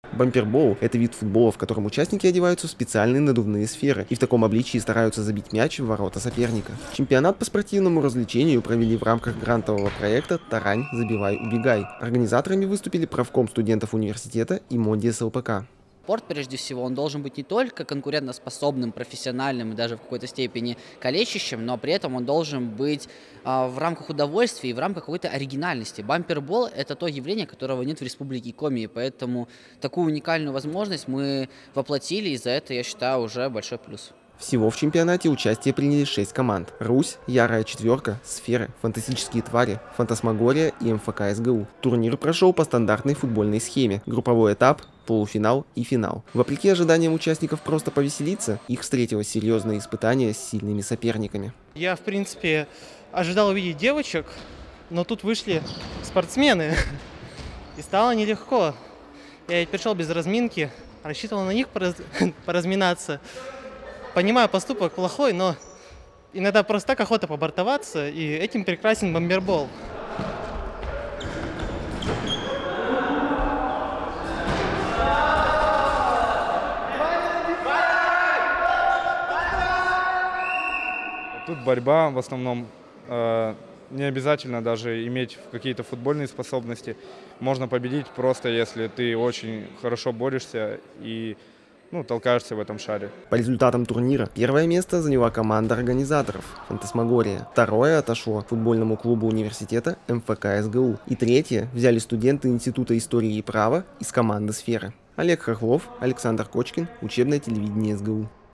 Бампербол – это вид футбола, в котором участники одеваются в специальные надувные сферы и в таком обличии стараются забить мяч в ворота соперника. Чемпионат по спортивному развлечению провели в рамках грантового проекта «Тарань, забивай, убегай». Организаторами выступили правком студентов университета и МОНДИ СЛПК. Спорт, прежде всего, он должен быть не только конкурентоспособным, профессиональным и даже в какой-то степени калечащим, но при этом он должен быть в рамках удовольствия и в рамках какой-то оригинальности. Бампербол – это то явление, которого нет в Республике Коми, поэтому такую уникальную возможность мы воплотили, и за это, я считаю, уже большой плюс. Всего в чемпионате участие приняли 6 команд. Русь, Ярая Четверка, Сферы, Фантастические Твари, Фантасмагория и МФК СГУ. Турнир прошел по стандартной футбольной схеме. Групповой этап, полуфинал и финал. Вопреки ожиданиям участников просто повеселиться, их встретило серьезное испытание с сильными соперниками. Я, в принципе, ожидал увидеть девочек, но тут вышли спортсмены, и стало нелегко. Я ведь пришел без разминки, рассчитывал на них поразминаться. Понимаю, поступок плохой, но иногда просто так охота побортоваться, и этим прекрасен бампербол. Тут борьба в основном. Не обязательно даже иметь какие-то футбольные способности. Можно победить просто, если ты очень хорошо борешься и толкаешься в этом шаре. По результатам турнира первое место заняла команда организаторов «Фантасмагория». Второе отошло футбольному клубу университета МФК СГУ. И третье взяли студенты Института истории и права из команды «Сферы». Олег Хохлов, Александр Кочкин, учебное телевидение СГУ.